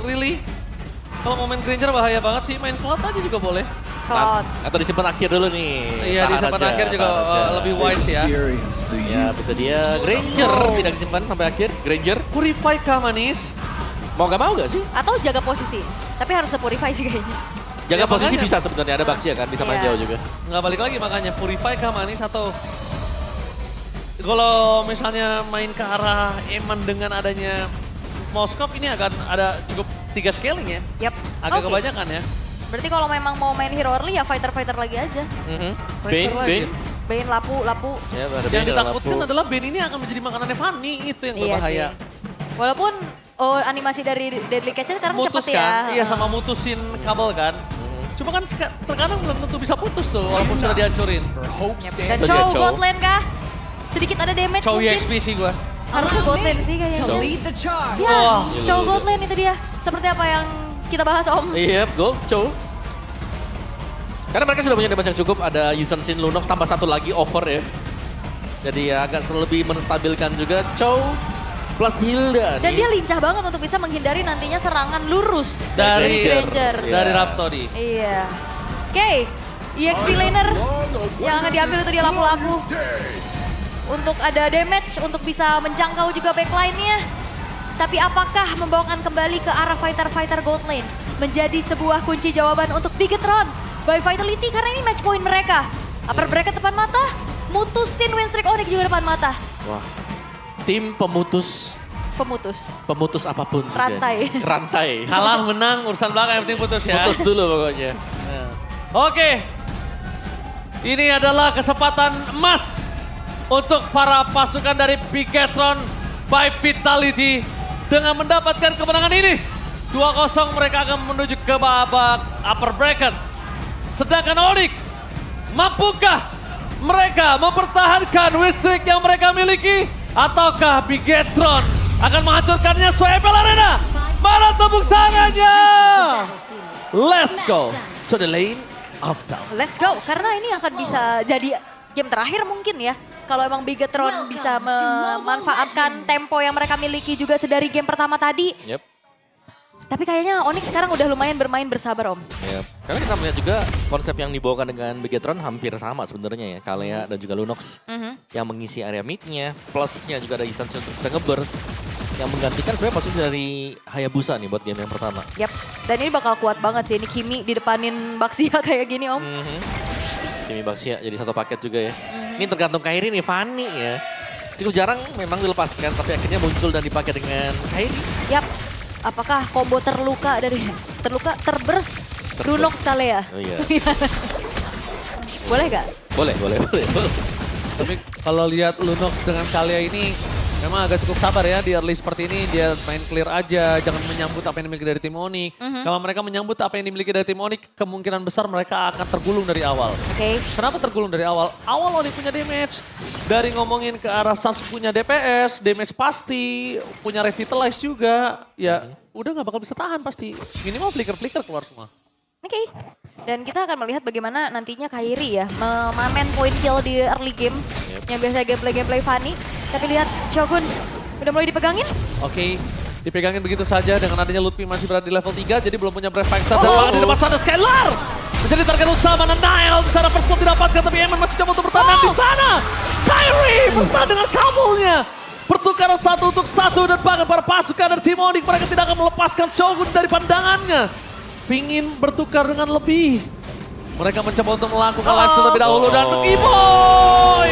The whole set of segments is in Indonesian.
really. Kalau mau main Granger bahaya banget sih, main Cloud aja juga boleh. Cloud. Atau disimpan akhir dulu nih. Iya, Tahan disimpan aja, akhir juga tahan aja. lebih wise ya. Ya, itu dia Granger tidak disimpan sampai akhir. Granger Purify kah manis? mau gak mau gak sih? Atau jaga posisi. Tapi harus purify sih kayaknya. Jaga Ya, posisi makanya. bisa sebenarnya, ada Baxia kan, bisa main Iya. jauh juga. Nggak balik lagi makanya, Purify kah manis atau... Kalau misalnya main ke arah Eman dengan adanya Moskov ini akan ada cukup 3 scaling ya. Yap. Agak Oke. kebanyakan ya. Berarti kalau memang mau main hero early ya fighter-fighter lagi aja. Bane, lagi. Bane. Bane, lapu. Ya, ada Yang Bane, ada ditakutkan Lapu. adalah Bane ini akan menjadi makanannya Fanny, itu yang berbahaya. Iya sih. Walaupun animasi dari Deadly Catch sekarang Mutus cepet ya. kan, iya sama mutusin kabel kan. Cuma kan terkadang belum tentu bisa putus tuh walaupun sudah dihancurin. Yap. Dan Itu dia, Chow Chow. god lane kah? Sedikit ada damage Chow mungkin. EXP sih gua. Harusnya god lane sih kayaknya. Chow. Ya, Wah. Chow god lane itu dia. Seperti apa yang kita bahas Om. Iya, gold, Chow. Karena mereka sudah punya damage yang cukup, ada Yusan Shin Lunox tambah satu lagi over ya. Jadi ya agak lebih menstabilkan juga Chow plus Hilda Dan nih. dia lincah banget untuk bisa menghindari nantinya serangan lurus Dari Granger. Iya. Dari Rhapsody. Iya. Oke, EXP laner yang akan diambil itu dia lapu-lapu. Untuk ada damage, untuk bisa menjangkau juga backline-nya. Tapi apakah membawakan kembali ke arah fighter-fighter gold lane? Menjadi sebuah kunci jawaban untuk Bigetron by Vitality karena ini match point mereka. Upper bracket depan mata, mutusin win streak Onyx juga depan mata. Wah, tim pemutus apapun juga. Rantai. Rantai. Kalah menang urusan belakang yang penting putus ya. Putus dulu pokoknya. Nah. Oke. Ini adalah kesempatan emas untuk para pasukan dari Bigetron by Vitality dengan mendapatkan kemenangan ini. 2-0 mereka akan menuju ke babak upper bracket. Sedangkan Onyx, mampukah mereka mempertahankan win streak yang mereka miliki? Ataukah Bigetron akan menghancurkannya Soebel Arena? Mana tepuk tangannya? Let's go to the lane of down. Let's go, karena ini akan bisa jadi game terakhir mungkin ya. Kalau emang Bigetron bisa memanfaatkan tempo yang mereka miliki juga sedari game pertama tadi. Yep. Tapi kayaknya Onyx sekarang udah lumayan bermain bersabar Om. Yep. Karena kita melihat juga konsep yang dibawakan dengan Bigetron hampir sama sebenarnya ya. Kalea dan juga Lunox yang mengisi area mid-nya. Plusnya juga ada Yusan Shin untuk bisa nge-burst. Yang menggantikan sebenarnya posisi dari Hayabusa nih buat game yang pertama. Yap, dan ini bakal kuat banget sih. Ini Kimi di depanin Baxia kayak gini Om. Kimi Baxia jadi satu paket juga ya. Ini tergantung Kairi nih, Fanny ya. Cukup jarang memang dilepaskan, tapi akhirnya muncul dan dipakai dengan Kairi. Yap, apakah combo terburst Lunox kali ya? Oh iya. Boleh gak? Boleh. Tapi kalau lihat Lunox dengan Kalia ini memang agak cukup sabar ya di early seperti ini. Dia main clear aja, jangan menyambut apa yang dimiliki dari tim Onyx. Kalau mereka menyambut apa yang dimiliki dari tim Onyx, kemungkinan besar mereka akan tergulung dari awal. Oke. Kenapa tergulung dari awal? Awal Onyx punya damage. Dari ngomongin ke arah Sans punya DPS, damage pasti, punya revitalize juga. Ya udah nggak bakal bisa tahan pasti. Minimal flicker-flicker keluar semua. Oke. Dan kita akan melihat bagaimana nantinya Kairi ya memamen point kill di early game. Yang biasa gameplay Fanny. Tapi lihat Shogun udah mulai dipegangin. Oke, dipegangin begitu saja dengan adanya Lutfi masih berada di level 3 jadi belum punya Brave Factor. Dan bahkan di depan sana Skylar menjadi target utama. Nile di sana first blood didapatkan tapi Eman masih coba untuk bertahan di sana. Kyrie bertahan dengan kabelnya. Pertukaran 1 untuk 1 dan bahkan para pasukan dari tim Onyx mereka tidak akan melepaskan Shogun dari pandangannya. Pingin bertukar dengan lebih. Mereka mencoba untuk melakukan live terlebih dahulu dan Kiboy.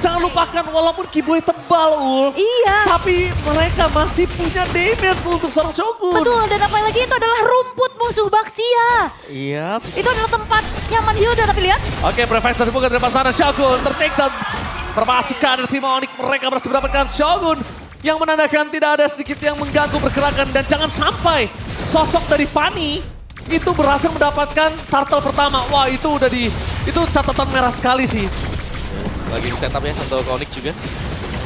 Jangan lupakan walaupun Kiboy tebal Ul. Iya. Tapi mereka masih punya damage untuk seorang Shogun. Betul, dan apa lagi itu adalah rumput musuh Baxia. Iya. Itu adalah tempat nyaman Hilda, tapi lihat. Oke, Prefector dibuka dari depan sana. Shogun ter-take down. Perpasukan dari tim Onyx mereka berhasil mendapatkan Shogun. Yang menandakan tidak ada sedikit yang mengganggu pergerakan. Dan jangan sampai sosok dari Fanny itu berhasil mendapatkan turtle pertama. Wah itu udah itu catatan merah sekali sih. Lagi di setup ya untuk Onyx juga.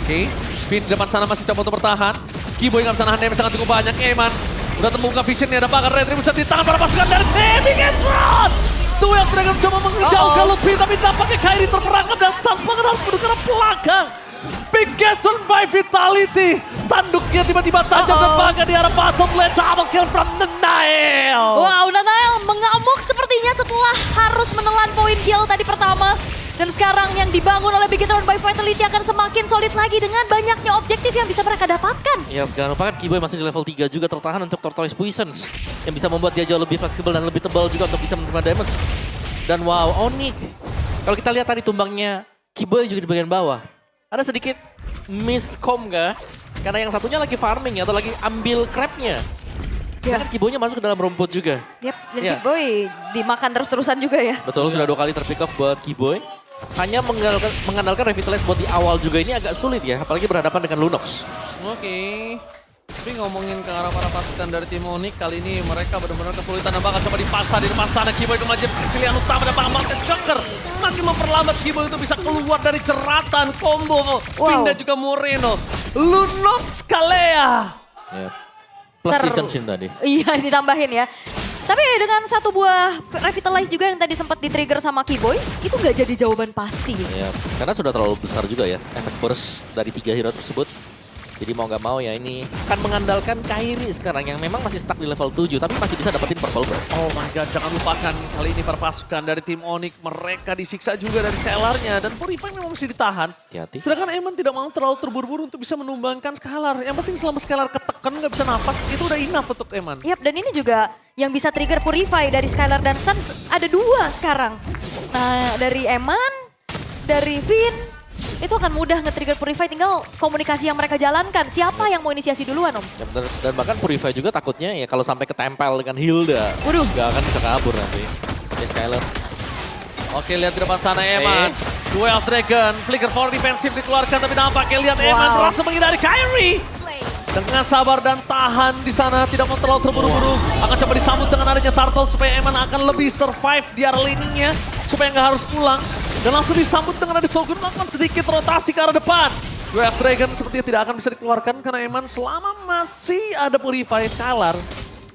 Oke, Finn di depan sana masih coba untuk bertahan. Kiboy nggak bisa nahan damage sangat cukup banyak. Eman udah temukan vision nih, ada bakar retribution di tangan para pasukan dari Bigetron. Tuh yang mereka mencoba menjauhkan Lutfi tapi tampaknya Kairi terperangkap dan Sans bahkan harus menuju ke belakang. Bigetron by Vitality. Tanduknya tiba-tiba tajam dan bangga di arah bottom lane. Double kill from Nanail. Wow, Nanail mengamuk sepertinya setelah harus menelan poin kill tadi pertama. Dan sekarang yang dibangun oleh Bigetron by Vitality akan semakin solid lagi dengan banyaknya objektif yang bisa mereka dapatkan. Ya, jangan lupa kan Kiboy masih di level 3 juga tertahan untuk Tortoise Poisons. Yang bisa membuat dia jauh lebih fleksibel dan lebih tebal juga untuk bisa menerima damage. Dan wow, Onyx. Kalau kita lihat tadi tumbangnya Kiboy juga di bagian bawah. Ada sedikit miscom kah? Karena yang satunya lagi farming ya, atau lagi ambil crabnya. Sedangkan Kiboy-nya masuk ke dalam rumput juga. Yap, dan Ya. Kiboy dimakan terus-terusan juga ya. Betul, sudah 2 kali terpick off buat Kiboy. Hanya mengandalkan Revitalize buat di awal juga ini agak sulit ya, apalagi berhadapan dengan Lunox. Oke. Tapi ngomongin ke arah para pasukan dari tim Onyx, kali ini mereka benar-benar kesulitan dan bakal coba dipaksa di depan sana. Kiboy kemarin pilihan utama dan Bang Martin Joker. Makin memperlambat Kiboy itu bisa keluar dari jeratan combo. Pindah juga Moreno. Lunox Kalea. Ya. Plus season scene tadi. Iya, ditambahin ya. Tapi dengan satu buah Revitalize juga yang tadi sempat di-trigger sama Kiboy, itu nggak jadi jawaban pasti. Ya, karena sudah terlalu besar juga ya efek burst dari 3 hero tersebut. Jadi mau nggak mau ya ini akan mengandalkan Kairi sekarang yang memang masih stuck di level 7 tapi masih bisa dapetin purple buff. Oh my god, jangan lupakan kali ini para pasukan dari tim Onyx mereka disiksa juga dari Scalar-nya dan Purify memang mesti ditahan. Hati-hati. Sedangkan Eman tidak mau terlalu terburu-buru untuk bisa menumbangkan Scalar. Yang penting selama Scalar ketekan nggak bisa nafas, itu udah enough untuk Eman. Yap, dan ini juga yang bisa trigger Purify dari Skylar dan Suns ada 2 sekarang. Nah, dari Eman, dari Vin, itu akan mudah nge-trigger Purify, tinggal komunikasi yang mereka jalankan. Siapa yang mau inisiasi duluan, Om? Ya, dan bahkan Purify juga takutnya ya kalau sampai ketempel dengan Hilda. Waduh. Nggak akan bisa kabur nanti. Ya Skylar. Oke, lihat di depan sana Eman. Duel Dragon, Flicker for defensif dikeluarkan tapi nampaknya lihat Eman berhasil menghindari Kairi. Dengan sabar dan tahan di sana, tidak mau terlalu terburu-buru. Akan coba disambut dengan adanya Turtle supaya Eman akan lebih survive di area laning-nya. Supaya nggak harus pulang. Dan langsung disambut dengan ada Shogun melakukan sedikit rotasi ke arah depan. Wave Dragon sepertinya tidak akan bisa dikeluarkan karena Eman selama masih ada Purify Scalar.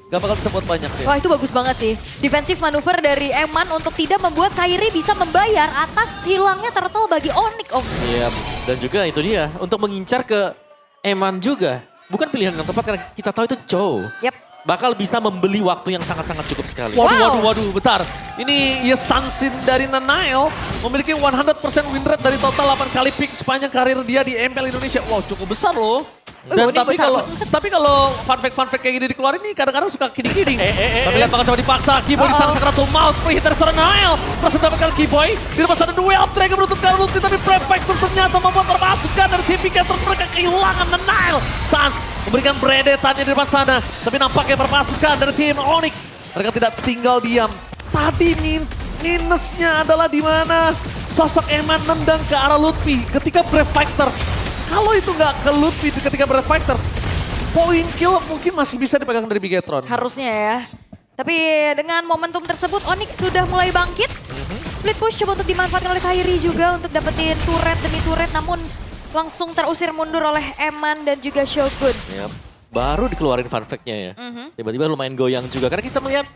Gak bakal bisa buat banyak ya. Wah, itu bagus banget sih. Defensive manuver dari Eman untuk tidak membuat Kairi bisa membayar atas hilangnya Turtle bagi Onyx, Om. Iya, dan juga itu dia untuk mengincar ke Eman juga. Bukan pilihan yang tepat karena kita tahu itu Chow. Yap. Bakal bisa membeli waktu yang sangat-sangat cukup sekali. Waduh, bentar. Ini Yesansin dari Nanail memiliki 100% win rate dari total 8 kali pick sepanjang karir dia di MPL Indonesia. Wow, cukup besar loh. Dan ini besar. tapi kalau fun fact kayak gini dikeluarin nih kadang-kadang suka kidding-kidding. Tapi lihat bakal coba dipaksa. Kiboy di sana sekarang tuh mouse free hit dari seorang Nanail. Berhasil mendapatkan Kiboy. Di depan sana duel Dragon menutup karena ulti tapi Prefector ternyata membuat permasukan dari tim Bigetron mereka kehilangan Nanail. Sans memberikan bredetannya di depan sana. Tapi nampaknya permasukan dari tim Onyx. Mereka tidak tinggal diam. Tadi minusnya adalah di mana sosok Eman nendang ke arah Lutfi ketika Brave Fighters. Kalau itu nggak ke Lutfi ketika Brave Fighters, poin kill mungkin masih bisa dipegang dari Bigetron. Harusnya ya. Tapi dengan momentum tersebut Onyx sudah mulai bangkit. Split push coba untuk dimanfaatkan oleh Kairi juga untuk dapetin turret demi turret, namun langsung terusir mundur oleh Eman dan juga Shogun. Yap. Baru dikeluarin fun fact-nya ya. Tiba-tiba lumayan goyang juga karena kita melihat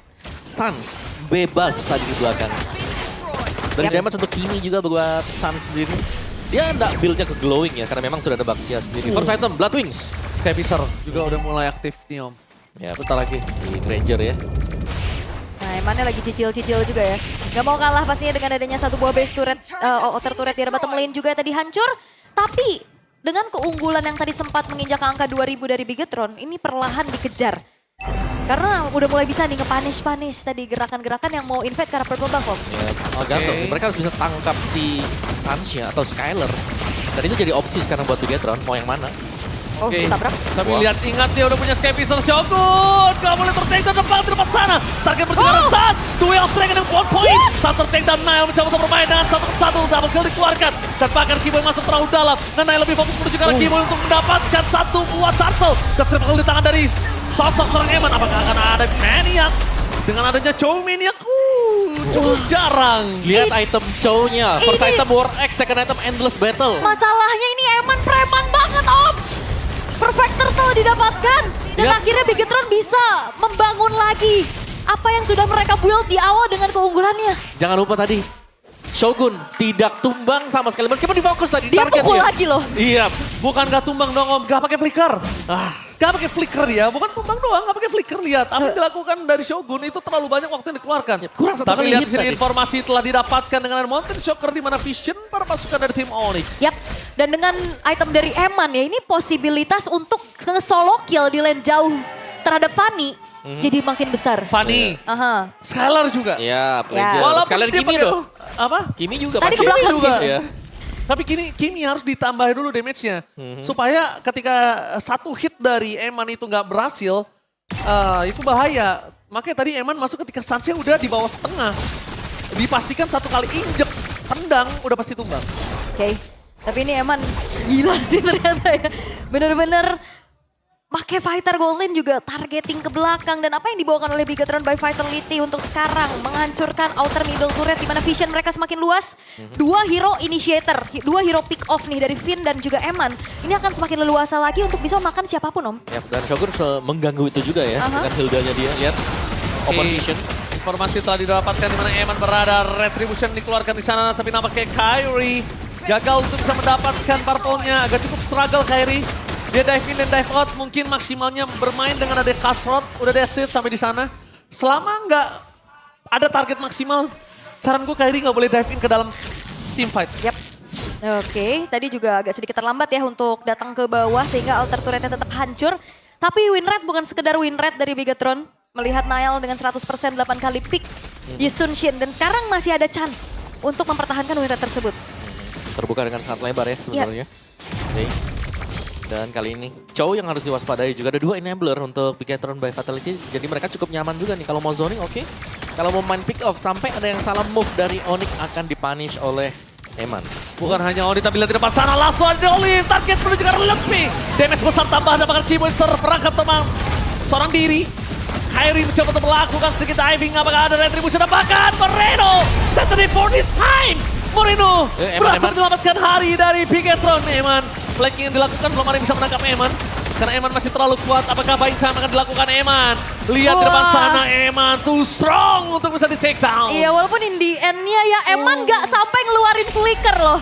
Suns bebas tadi di belakang. Dari damage untuk Kimi juga buat Suns sendiri. Dia enggak build-nya ke glowing ya karena memang sudah ada Baxia sendiri. First item Blood Wings. Sky Piscer juga udah mulai aktif nih Om. Ya, Bentar lagi. di Granger ya. Nah, Emannya lagi cicil-cicil juga ya. Gak mau kalah pastinya dengan adanya satu buah base turret, outer turret di bottom lane juga tadi hancur. Tapi dengan keunggulan yang tadi sempat menginjak angka 2000 dari Bigetron, ini perlahan dikejar. Karena udah mulai bisa nih nge-punish tadi gerakan-gerakan yang mau invade ke arah purple buff. Ya, gantung sih. Mereka harus bisa tangkap si Suns-nya atau Skylar. Dan itu jadi opsi sekarang buat Bigetron, mau yang mana. Oh, Oke. ditabrak. Tapi lihat, ingat dia udah punya Sky Piscer Shogun. Gak boleh tertake down depan di depan sana. Target berjalan Sas. Duel Dragon yang 1 point. Saat tertake down Nile mencoba untuk bermain dengan 1-1. Double kill dikeluarkan. Dan bahkan Kiboy masuk terlalu dalam. Dan Nile lebih fokus menuju ke arah Kiboy untuk mendapatkan satu buah turtle. Dan triple di tangan dari sosok seorang Eman. Apakah akan ada Maniac? Dengan adanya Chow Maniac. Cukup jarang. Lihat item Chow-nya. First Ini- item War X, second item Endless Battle. Masalahnya ini Eman preman banget, Om. Perfect Turtle didapatkan. Dan Lihat. akhirnya Bigetron bisa membangun lagi apa yang sudah mereka build di awal dengan keunggulannya. Jangan lupa tadi, Shogun tidak tumbang sama sekali. Meskipun difokus tadi Dia targetnya. pukul lagi loh. Iya, bukan gak tumbang dong Om, gak pakai flicker. Ah, Gak pakai flicker dia, bukan tumbang doang, gak pakai flicker lihat. Apa yang dilakukan dari Shogun itu terlalu banyak waktu yang dikeluarkan. kurang satu Tapi kali lihat hit di sini tadi. informasi telah didapatkan dengan Mountain Shocker di mana Vision para pasukan dari tim Onyx. Yap, dan dengan item dari Eman ya, ini posibilitas untuk nge-solo kill di lane jauh terhadap Fanny jadi makin besar. Fanny, Aha. Skylar juga. ya, Ya. Pleasure. Walaupun Sekalian dia Kimi pakai- tuh. Apa? Kimi juga Tadi pakai. ke belakang juga. Kimi. Iya. Tapi Kimi harus ditambah dulu damage-nya. Supaya ketika satu hit dari Eman itu nggak berhasil, itu bahaya. Makanya tadi Eman masuk ketika Sansnya udah di bawah setengah. Dipastikan satu kali injek, tendang, udah pasti tumbang. Oke, tapi ini Eman gila sih ternyata ya. Bener-bener pakai fighter golden juga targeting ke belakang. Dan apa yang dibawakan oleh Bigetron by Vitality untuk sekarang menghancurkan outer middle turret di mana vision mereka semakin luas. Dua hero initiator, dua hero pick off nih dari Finn dan juga Eman. Ini akan semakin leluasa lagi untuk bisa makan siapapun Om. Ya, dan Shogun mengganggu itu juga ya. Aha. Dengan Hildanya dia. Lihat. Open Oke. vision. Informasi telah didapatkan di mana Eman berada. Retribution dikeluarkan di sana, tapi nampaknya Kyrie gagal untuk bisa mendapatkan purple-nya. Agak cukup struggle Kyrie. Dia dive in dan dive out, mungkin maksimalnya bermain dengan ada Cutthroat, udah desit sampai di sana. Selama nggak ada target maksimal, saran gue Kyrie nggak boleh dive in ke dalam team fight. Yap. Oke, tadi juga agak sedikit terlambat ya untuk datang ke bawah sehingga alter turretnya tetap hancur. Tapi win rate bukan sekedar win rate dari Bigetron. Melihat Niall dengan 100% 8 kali pick Yisun Shin. Dan sekarang masih ada chance untuk mempertahankan win rate tersebut. Terbuka dengan sangat lebar ya sebenarnya. Oke. Dan kali ini Chow yang harus diwaspadai juga. Ada dua enabler untuk Bigetron by Vitality. Jadi mereka cukup nyaman juga nih. Kalau mau zoning oke. Kalau mau main pick off sampai ada yang salah move dari Onyx akan dipunish oleh Eman. Bukan hanya Oni, tapi lihat di depan sana langsung ada Oli. Target menunjukkan lebih. Damage besar tambahan dapatkan Keyboy terperangkap teman. Seorang diri. Kyrie mencoba untuk melakukan sedikit diving. Apakah ada retribution? Dapatkan Moreno. Saturday for this time. Moreno berhasil menyelamatkan hari dari Bigetron. Eman. Flanking yang dilakukan belum ada yang bisa menangkap Eman. Karena Eman masih terlalu kuat. Apakah baik time akan dilakukan Eman? Lihat di depan sana Eman too strong untuk bisa di take down. Iya, walaupun in the end-nya ya Eman nggak sampai ngeluarin flicker loh.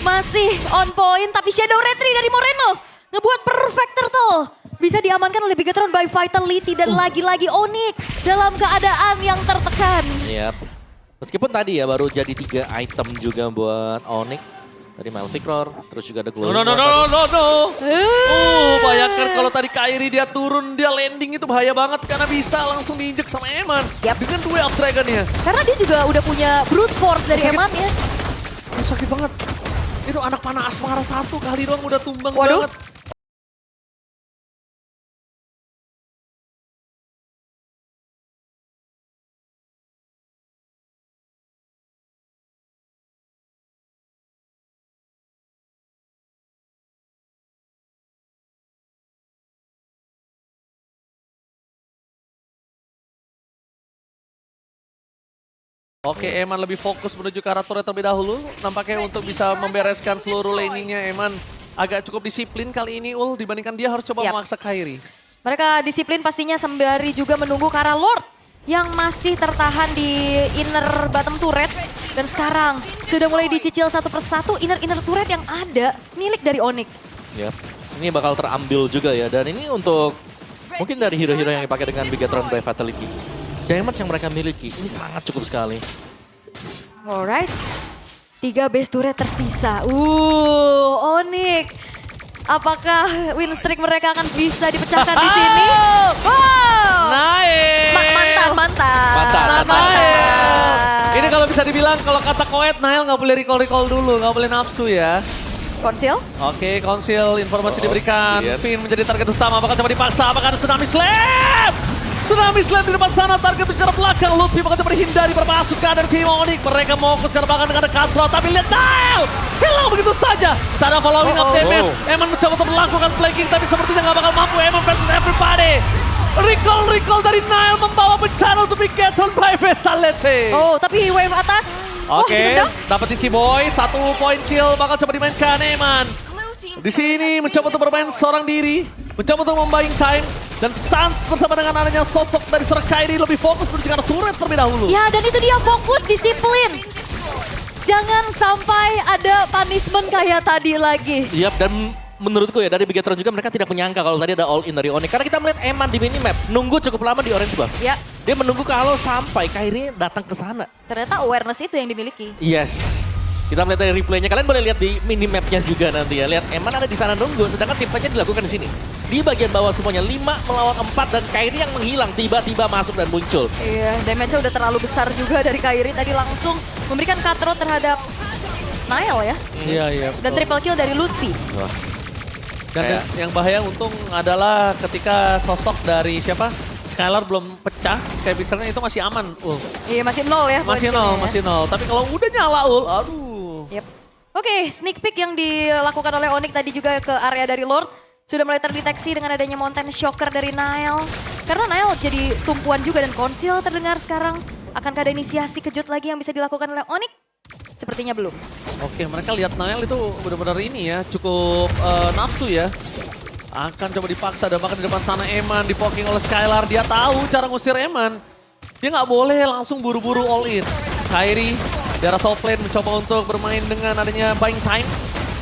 Masih on point, tapi shadow retry dari Moreno ngebuat perfect turtle. Bisa diamankan oleh Bigetron by Vitality dan lagi-lagi Onyx dalam keadaan yang tertekan. Yap. Meskipun tadi ya baru jadi 3 item juga buat Onyx. Tadi Malvictor, terus juga ada Glow. No. Bayangkan kalau tadi Kyrie dia turun, dia landing itu bahaya banget karena bisa langsung diinjek sama Eman. Yap. Dengan duel up dragon-nya. Karena dia juga udah punya brute force dari Eman ya. Sakit banget. Itu anak panah asmara satu kali doang udah tumbang Waduh. banget. Oke, Eman lebih fokus menuju ke arah turret terlebih dahulu. Nampaknya untuk bisa membereskan seluruh laningnya Eman agak cukup disiplin kali ini Ul dibandingkan dia harus coba Yap. memaksa Kyrie. Mereka disiplin pastinya sembari juga menunggu ke arah Lord yang masih tertahan di inner bottom turret. Dan sekarang sudah mulai dicicil satu persatu inner turret yang ada milik dari Onyx. Yap. Ini bakal terambil juga ya. Dan ini untuk mungkin dari hero-hero yang dipakai dengan Bigetron by Vitality. Damage yang mereka miliki ini sangat cukup sekali. Alright. 3 base turret tersisa. Onyx. Apakah win streak mereka akan bisa dipecahkan di sini? Wow. Naik. Mantan. Ini kalau bisa dibilang kalau kata Koet, Nail nggak boleh recall dulu, nggak boleh nafsu ya. Konsil? Oke, konsil informasi diberikan. Lihat. Finn menjadi target utama, bakal coba dipaksa, apakah ada Tsunami Slam? Tsunami Slam di depan sana, target ke arah belakang. Luffy bakal coba dihindari perpasukan dari tim Onyx. Mereka mau fokus ke arah belakang dengan ada Cutthroat, tapi lihat Nail! Hilang begitu saja. Cara following up damage. Eman mencoba untuk melakukan flanking, tapi sepertinya nggak bakal mampu. Eman versus everybody. Recall dari Nail membawa bencana untuk Bigetron by Vitality. Oh, tapi wave atas. Oke, ditendang. dapetin Keyboy, 1 point kill bakal coba dimainkan Eman. Di sini mencoba untuk bermain seorang diri, mencoba untuk membaying time, dan Sans bersama dengan adanya sosok dari seorang Kyrie lebih fokus menuju ke arah turret terlebih dahulu. Ya, dan itu dia fokus disiplin. Jangan sampai ada punishment kayak tadi lagi. Yap, dan menurutku ya dari Bigetron juga mereka tidak menyangka kalau tadi ada all in dari Onyx. Karena kita melihat Eman di minimap nunggu cukup lama di orange buff. Ya, Dia menunggu kalau sampai Kairi datang ke sana. ternyata awareness itu yang dimiliki. Yes. Kita melihat dari replaynya, kalian boleh lihat di minimapnya juga nanti ya. Lihat Eman ada di sana nunggu, sedangkan tim fightnya dilakukan di sini. Di bagian bawah semuanya 5 melawan 4 dan Kairi yang menghilang tiba-tiba masuk dan muncul. Iya, damage-nya udah terlalu besar juga dari Kairi. Tadi langsung memberikan cutthroat terhadap Nile ya. Iya, iya. Dan triple kill dari Lutfi. Wah. Dan yang bahaya untung adalah ketika sosok dari siapa? Skylar belum pecah, Sky Pixelnya itu masih aman. Iya, masih 0 ya. Masih poinnya 0, ya. masih 0. Tapi kalau udah nyala aduh. Yep. Oke, sneak peek yang dilakukan oleh Onyx tadi juga ke area dari Lord. Sudah mulai terdeteksi dengan adanya Mountain Shocker dari Nile. Karena Nile jadi tumpuan juga dan konsil terdengar sekarang. Akankah ada inisiasi kejut lagi yang bisa dilakukan oleh Onyx? Sepertinya belum. Oke, mereka lihat Nile itu benar-benar ini ya, cukup nafsu ya. Akan coba dipaksa dan bahkan di depan sana Eman dipoking oleh Skylar. Dia tahu cara ngusir Eman. Dia nggak boleh langsung buru-buru all in. Kairi di arah top lane mencoba untuk bermain dengan adanya buying time.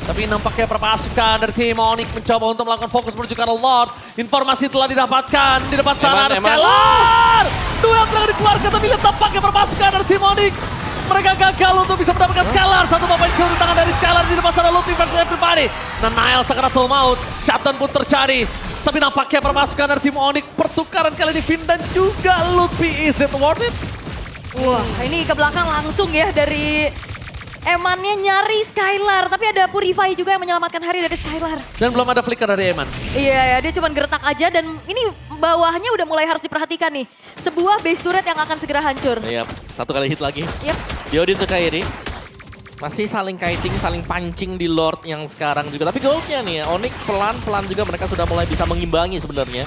Tapi nampaknya perpasukan dari tim Onyx mencoba untuk melakukan fokus menuju ke arah Lord. Informasi telah didapatkan di depan sana ada Skylar. Duel telah dikeluarkan tapi lihat tampaknya perpasukan dari tim Onyx. Mereka gagal untuk bisa mendapatkan Skylar. Satu bapak kill di tangan dari Skylar di depan sana Lutfi versus everybody. Nah Nile sakaratul maut. Shutdown pun terjadi. Tapi nampaknya perpasukan dari tim Onyx. Pertukaran kali ini Vin dan juga Lutfi. Is it worth it? Wah, ini ke belakang langsung ya dari Emannya nyari Skylar. Tapi ada Purify juga yang menyelamatkan hari dari Skylar. Dan belum ada flicker dari Eman. Iya, dia cuma gertak aja dan ini bawahnya udah mulai harus diperhatikan nih. Sebuah base turret yang akan segera hancur. Yap, satu kali hit lagi. Yep. Diodin untuk Kairi. Masih saling kiting, saling pancing di Lord yang sekarang juga. Tapi goldnya nih, Onyx pelan-pelan juga mereka sudah mulai bisa mengimbangi sebenarnya.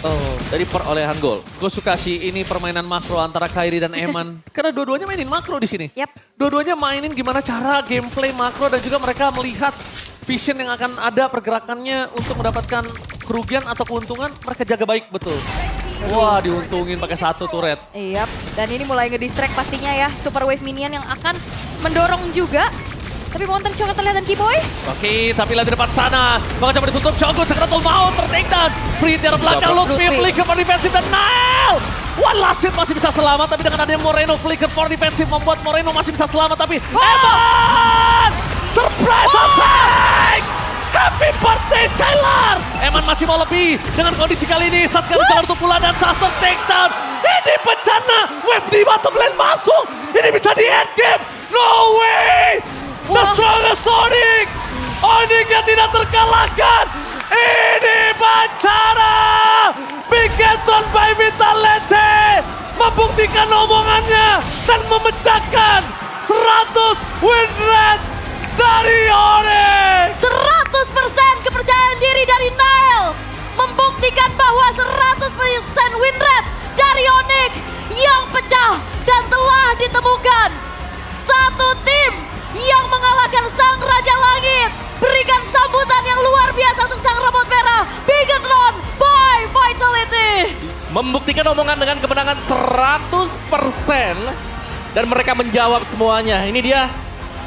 Dari perolehan gol. Gue suka sih ini permainan makro antara Kairi dan Eman. Karena dua-duanya mainin makro di sini. Yep. Dua-duanya mainin gimana cara gameplay makro dan juga mereka melihat vision yang akan ada pergerakannya untuk mendapatkan kerugian atau keuntungan. Mereka jaga baik betul. Wah, diuntungin pakai satu turret. Yep. Dan ini mulai ngedistract pastinya ya. Super Wave Minion yang akan mendorong juga. Tapi Mountain Shocker terlihat dan Keyboy. Oke, tapi lihat di depan sana. Bakal coba ditutup Shogun, Sakaratul Maut ter-take down. Free di arah belakang, Lutfi, flicker for defensive dan Nile. One last hit masih bisa selamat, tapi dengan adanya Moreno flicker for defensive membuat Moreno masih bisa selamat. Tapi Eman! Surprise attack! Happy birthday Skylar! Eman masih mau lebih dengan kondisi kali ini. Sasuke mencoba untuk pulang dan Saster take down. Ini bencana! Wave di bottom lane masuk! Ini bisa di end game! No way! The strongest Onyx! Onyx yang tidak terkalahkan! Ini bencana! Bigetron by Vitality! Membuktikan omongannya dan memecahkan 100 win rate dari Onyx! 100% kepercayaan diri dari Nile. Membuktikan bahwa 100% win rate dari Onyx yang pecah dan telah ditemukan. Satu tim yang mengalahkan Sang Raja Langit. Berikan sambutan yang luar biasa untuk Sang Robot Merah. Bigetron by Vitality. Membuktikan omongan dengan kemenangan 100%. Dan mereka menjawab semuanya. Ini dia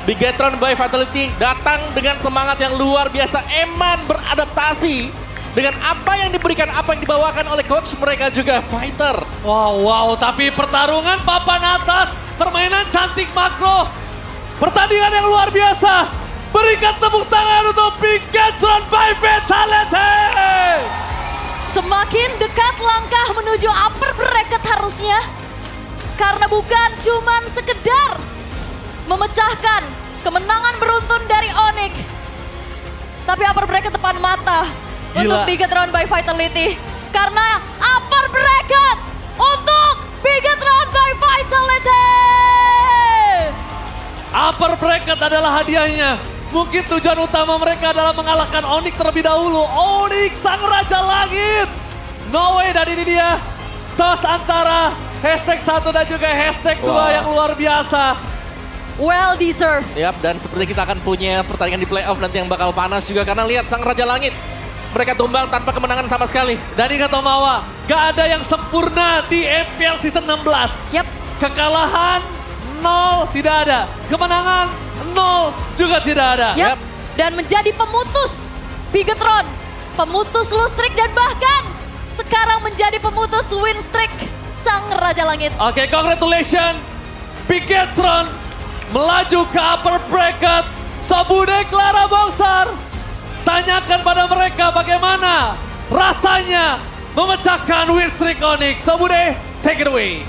Bigetron by Vitality datang dengan semangat yang luar biasa. Eman beradaptasi dengan apa yang diberikan, apa yang dibawakan oleh coach mereka juga fighter. Wow, tapi pertarungan papan atas, permainan cantik makro, pertandingan yang luar biasa. Berikan tepuk tangan untuk Bigetron by Vitality. Semakin dekat langkah menuju upper bracket harusnya. Karena bukan cuman sekedar memecahkan kemenangan beruntun dari Onyx. Tapi upper bracket depan mata untuk Bigetron by Vitality. Karena upper bracket untuk Bigetron by Vitality. Upper bracket adalah hadiahnya. Mungkin tujuan utama mereka adalah mengalahkan Onyx terlebih dahulu. Onyx sang Raja Langit. No way, dan ini dia. Toss antara #1 dan juga #2 yang luar biasa. Well deserved. Yap, dan seperti kita akan punya pertandingan di playoff nanti yang bakal panas juga. Karena lihat Sang Raja Langit. Mereka tumbang tanpa kemenangan sama sekali. Dan ingat Tomawa, gak ada yang sempurna di MPL Season 16. Yap. Kekalahan nol tidak ada. Kemenangan nol juga tidak ada. Yap. Dan menjadi pemutus Bigetron, pemutus lose streak dan bahkan sekarang menjadi pemutus win streak Sang Raja Langit. Oke, congratulations. Bigetron melaju ke upper bracket. Sabude Clara Bongsar. Tanyakan pada mereka bagaimana rasanya memecahkan win streak Onyx. Sabude, take it away.